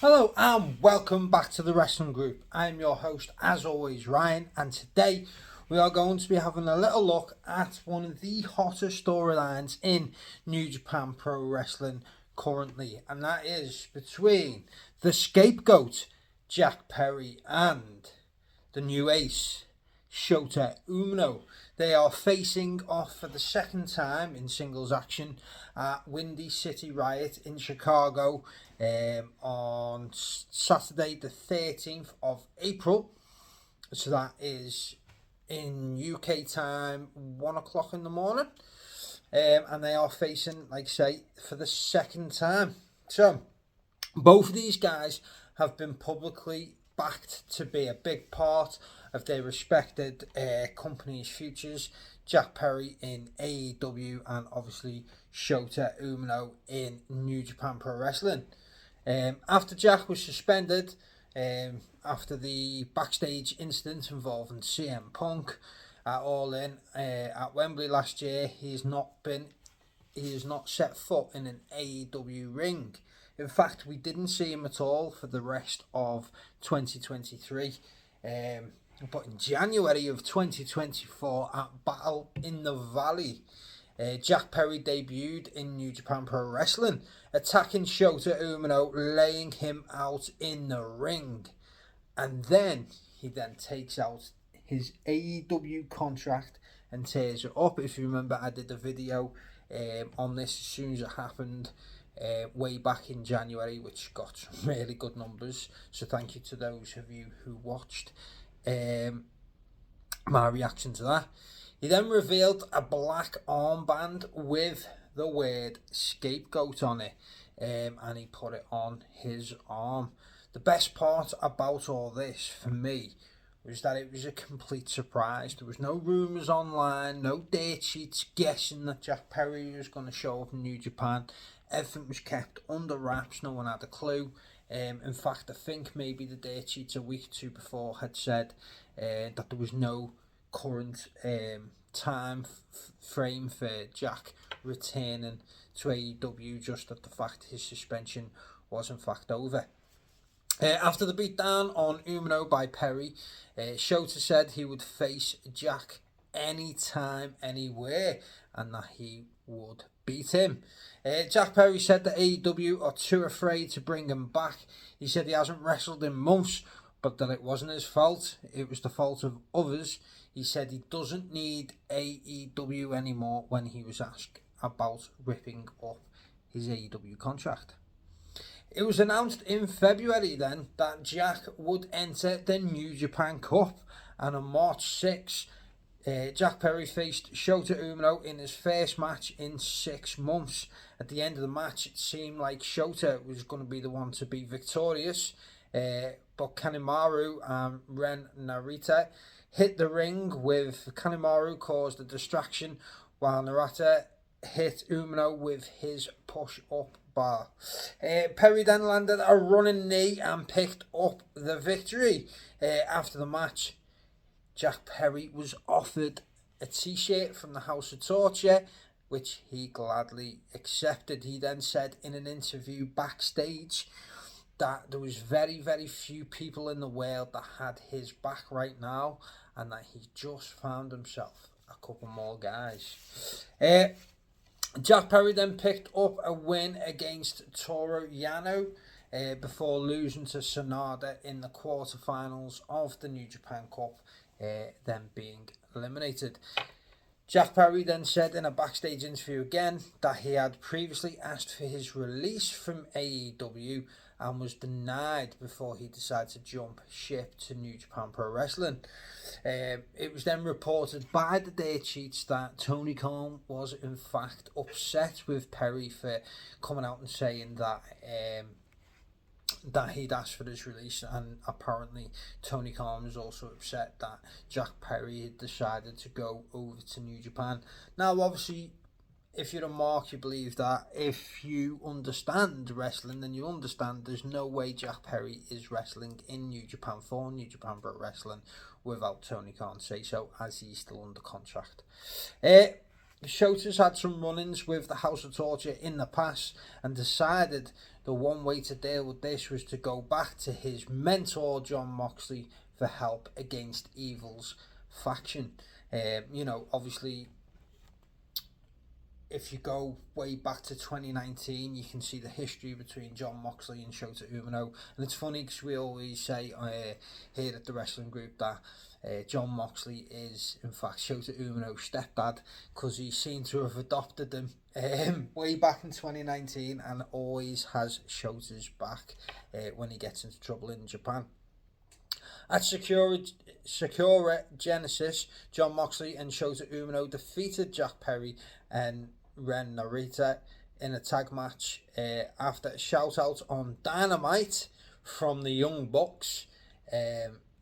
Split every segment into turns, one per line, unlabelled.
Hello and welcome back to the Wrestling Group. I'm your host, as always, Ryan, and today we are going to be having a little look at one of the hottest storylines in New Japan Pro Wrestling currently, and that is between the Scapegoat, Jack Perry, and the new ace, Shota Umino. They are facing off for the second time in singles action at Windy City Riot in Chicago on Saturday the 13th of April. So that is in UK time 1 o'clock in the morning. And they are facing, like I say, for the second time. So both of these guys have been publicly backed to be a big part of their respected companies' futures. Jack Perry in AEW and obviously Shota Umino in New Japan Pro Wrestling. After Jack was suspended after the backstage incident involving CM Punk at All In at Wembley last year, he has not set foot in an AEW ring. In fact, we didn't see him at all for the rest of 2023. But in January of 2024 at Battle in the Valley, Jack Perry debuted in New Japan Pro Wrestling, attacking Shota Umino, laying him out in the ring. And then he takes out his AEW contract and tears it up. If you remember, I did a video on this as soon as it happened way back in January, which got some really good numbers. So thank you to those of you who watched my reaction to that. He then revealed a black armband with the word Scapegoat on it, and he put it on his arm. The best part about all this for me was that it was a complete surprise. There was no rumours online, no date sheets guessing that Jack Perry was going to show up in New Japan. Everything was kept under wraps, no one had a clue. In fact, I think maybe the date sheets a week or two before had said that there was no current time frame for Jack returning to AEW, just that the fact his suspension was in fact over. After the beatdown on Umino by Perry, Shota said he would face Jack anytime, anywhere, and that he would beat him. Jack Perry said that AEW are too afraid to bring him back. He said he hasn't wrestled in months, but that it wasn't his fault. It was the fault of others. He said he doesn't need AEW anymore when he was asked about ripping up his AEW contract. It was announced in February then that Jack would enter the New Japan Cup, and on March 6, Jack Perry faced Shota Umino in his first match in 6 months. At the end of the match, it seemed like Shota was going to be the one to be victorious, but Kanemaru and Ren Narita hit the ring. With Kanemaru caused a distraction, while Narita hit Umino with his push-up bar. Perry then landed a running knee and picked up the victory. After the match, Jack Perry was offered a t-shirt from the House of Torture, which he gladly accepted. He then said in an interview backstage that there was very, very few people in the world that had his back right now, and that he just found himself a couple more guys. Jack Perry then picked up a win against Toru Yano before losing to Sonada in the quarterfinals of the New Japan Cup, then being eliminated. Jack Perry then said in a backstage interview again that he had previously asked for his release from AEW and was denied before he decided to jump ship to New Japan Pro Wrestling. It was then reported by the date sheets that Tony Khan was in fact upset with Perry for coming out and saying that that he'd asked for his release, and apparently Tony Khan was also upset that Jack Perry had decided to go over to New Japan. Now, obviously, if you're a mark, you believe that. If you understand wrestling, then you understand there's no way Jack Perry is wrestling in New Japan for New Japan Pro Wrestling without Tony Khan say so, as he's still under contract. Shota's had some run-ins with the House of Torture in the past and decided the one way to deal with this was to go back to his mentor Jon Moxley for help against Evil's faction. Obviously, if you go way back to 2019, you can see the history between Jon Moxley and Shota Umino. And it's funny because we always say here at the Wrestling Group that Jon Moxley is, in fact, Shota Umino's stepdad, because he seemed to have adopted him way back in 2019 and always has Shota's back when he gets into trouble in Japan. At Sakura Genesis, Jon Moxley and Shota Umino defeated Jack Perry and Ren Narita in a tag match after a shout out on Dynamite from the Young Bucks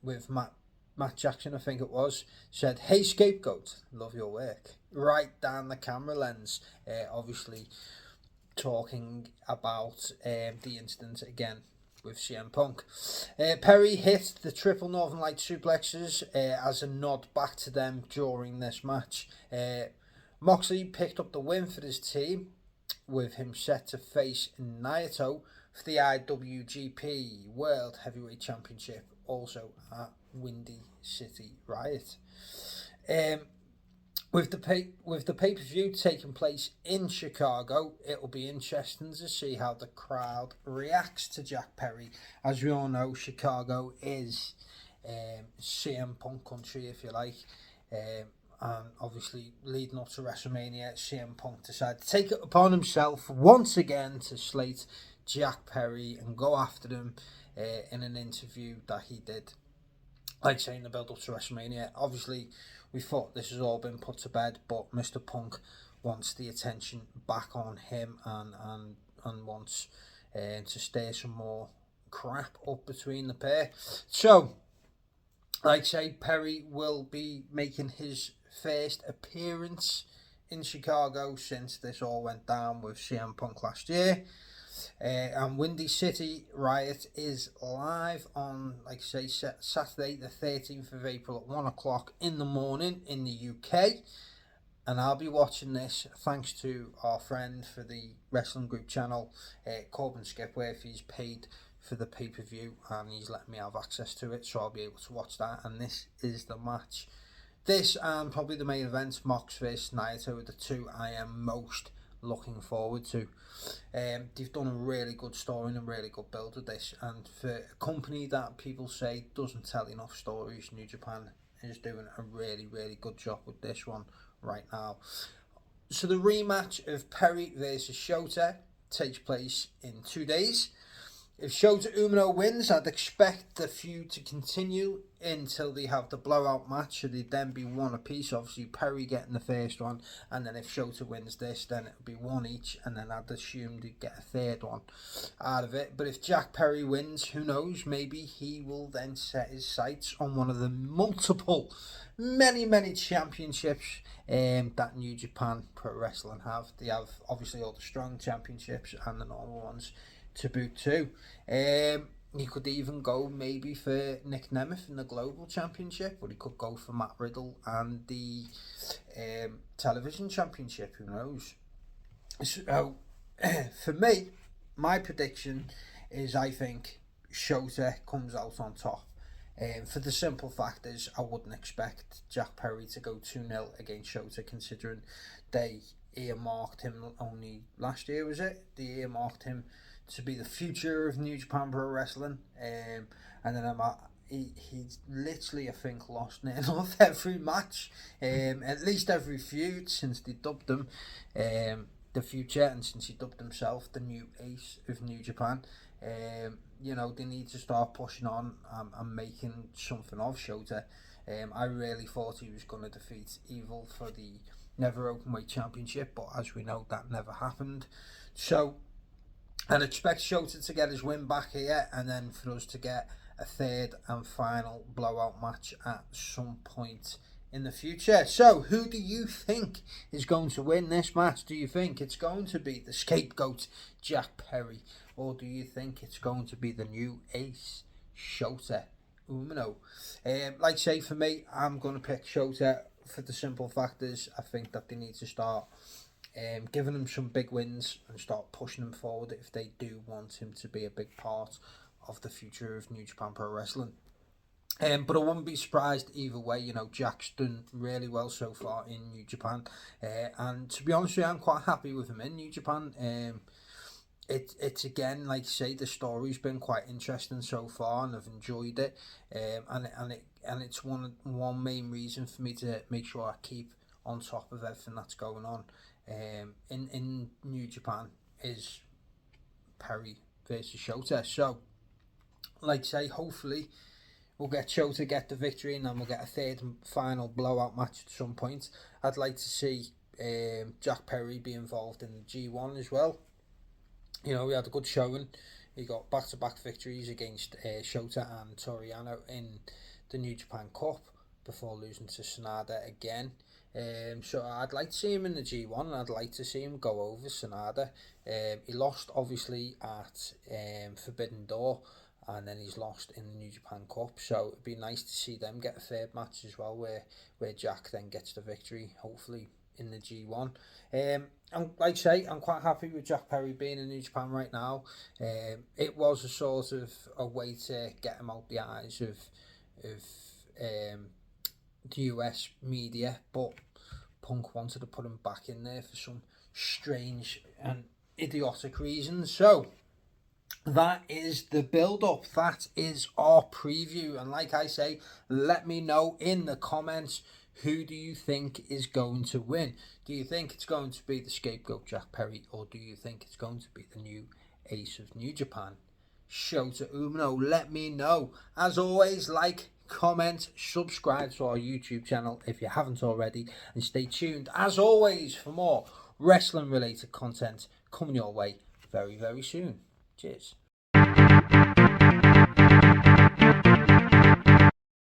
with Matt Jackson, I think it was, said, "Hey Scapegoat, love your work," right down the camera lens, obviously talking about the incident again with CM Punk. Perry hit the triple Northern Light suplexes as a nod back to them during this match. Moxley picked up the win for his team, with him set to face Naito for the IWGP World Heavyweight Championship, also at Windy City Riot. With the pay-per-view taking place in Chicago, it'll be interesting to see how the crowd reacts to Jack Perry. As we all know, Chicago is CM Punk country, if you like. And obviously, leading up to WrestleMania, CM Punk decided to take it upon himself once again to slate Jack Perry and go after him in an interview that he did. Like saying the build up to WrestleMania, obviously we thought this has all been put to bed, but Mr. Punk wants the attention back on him and wants to stir some more crap up between the pair. So, like I say, Perry will be making his first appearance in Chicago since this all went down with CM Punk last year. And Windy City Riot is live on, like I say, Saturday the 13th of April at 1 o'clock in the morning in the UK. And I'll be watching this thanks to our friend for the Wrestling Group channel, Corbin Skipworth. He's paid for the pay-per-view and he's letting me have access to it, so I'll be able to watch that. And this is the match. This and probably the main event, Mox vs Naito, are the two I am most looking forward to. They've done a really good story and a really good build of this, and for a company that people say doesn't tell enough stories, New Japan is doing a really, really good job with this one right now. So the rematch of Perry versus Shota takes place in 2 days. If Shota Umino wins, I'd expect the feud to continue until they have the blowout match, so they'd then be one apiece. Obviously, Perry getting the first one, and then if Shota wins this, then it'll be one each, and then I'd assume they'd get a third one out of it. But if Jack Perry wins, who knows, maybe he will then set his sights on one of the multiple, many championships that New Japan Pro Wrestling have. They have, obviously, all the strong championships and the normal ones to boot too. He could even go maybe for Nick Nemeth in the Global Championship, or he could go for Matt Riddle and the Television Championship, who knows. So, for me, my prediction is I think Shota comes out on top. For the simple fact is, I wouldn't expect Jack Perry to go 2-0 against Shota, considering they earmarked him only last year, was it? They earmarked him to be the future of New Japan Pro Wrestling, and then he's literally, I think, lost near enough every match, at least every feud since they dubbed him the future, and since he dubbed himself the new ace of New Japan. They need to start pushing on and making something of Shota. I really thought he was going to defeat Evil for the Never Openweight Championship, but as we know, that never happened. So I'd expect Shota to get his win back here, and then for us to get a third and final blowout match at some point in the future. So, who do you think is going to win this match? Do you think it's going to be the Scapegoat, Jack Perry, or do you think it's going to be the new ace, Shota Umino? Like I say, for me, I'm going to pick Shota for the simple fact is I think that they need to start giving him some big wins and start pushing him forward if they do want him to be a big part of the future of New Japan Pro Wrestling. But I wouldn't be surprised either way. You know, Jack's done really well so far in New Japan, and to be honest with you, I'm quite happy with him in New Japan. It's again, like you say, the story's been quite interesting so far, and I've enjoyed it. And it's one main reason for me to make sure I keep on top of everything that's going on. In New Japan is Perry versus Shota. So, like I say, hopefully we'll get Shota get the victory, and then we'll get a third and final blowout match at some point. I'd like to see Jack Perry be involved in the G1 as well. You know, we had a good showing. He got back-to-back victories against Shota and Toriano in the New Japan Cup before losing to Sanada again. So I'd like to see him in the G1, and I'd like to see him go over Sanada. He lost, obviously, at Forbidden Door, and then he's lost in the New Japan Cup, so it'd be nice to see them get a third match as well, where Jack then gets the victory, hopefully in the G1. And like I say, I'm quite happy with Jack Perry being in New Japan right now. It was a sort of a way to get him out the eyes of the US media, but Punk wanted to put him back in there for some strange and idiotic reasons. So that is the build-up. That is our preview. And like I say, let me know in the comments, who do you think is going to win? Do you think it's going to be the Scapegoat Jack Perry, or do you think it's going to be the new ace of New Japan, Shota Umino? Let me know. As always, like, comment, subscribe to our YouTube channel if you haven't already, and stay tuned, as always, for more wrestling-related content coming your way very, very soon. Cheers.